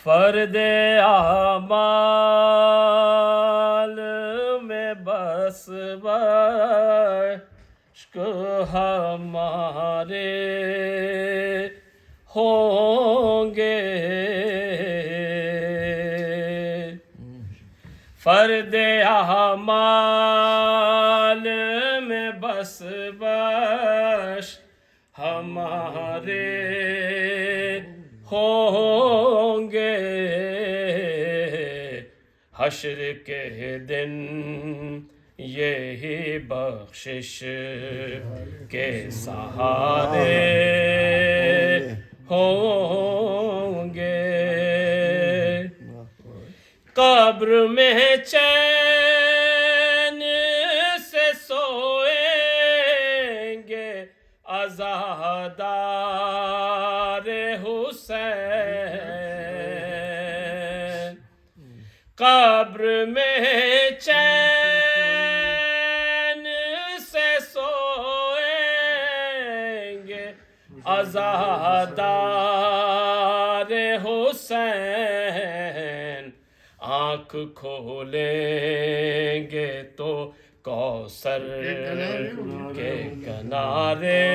فرد اعمال میں بس عشق ہمارے ہوں گے، فرد اعمال میں بس ہمارے ہوں گے، حشر کے دن یہی بخشش کے سہارے ہوں گے، قبر میں چین سے سوئیں گے عزادار حسین، قبر میں چین سے سوئیں گے عزادار حسین، آنکھ کھولیں گے تو کوثر کے کنارے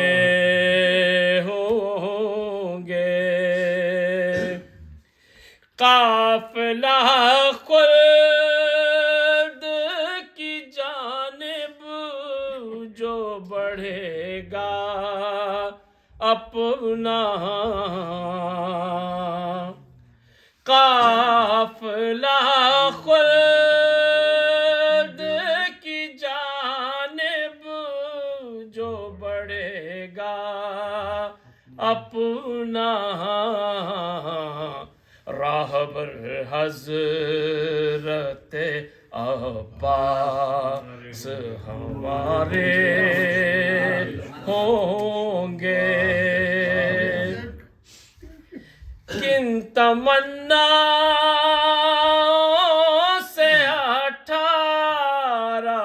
ہوں گے، قافلہ خلد کی جانب جو بڑھے گا اپنا، قافلہ خلد کی جانب جو بڑھے گا اپنا، راہبر حضرت عباس ہمارے ہوں گے، کن تمناؤں سے 18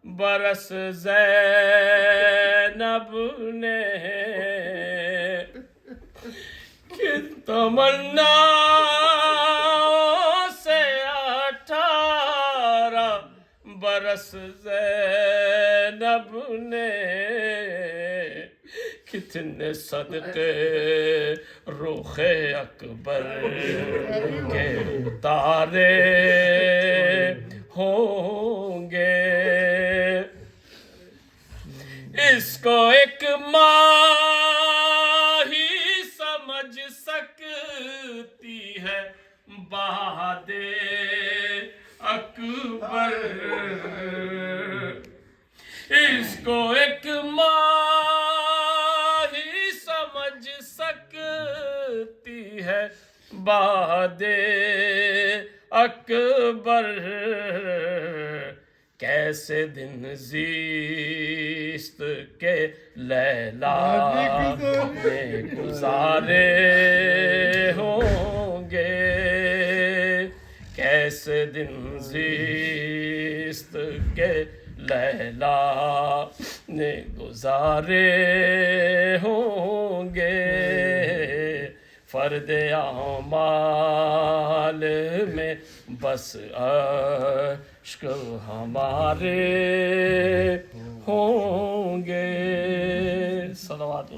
برس زینب نے، کن تمناؤں سے 18 برس زینب نے، کتنے صدقے رخ اکبر کے اتارے ہوں گے، اس کو ایک ماں ہی سمجھ سکتی ہے بہاد اکبر، اس کو ایک ماں ہی سمجھ سکتی ہے بہاد اکبر، کیسے دن زیست کے لیلا میں گزارے ہوں گے، کیسے دن زیست کے لیلا نے گزارے ہوں گے، فرد اعمال میں بس عشق ہمارے ہوں گے، صلوات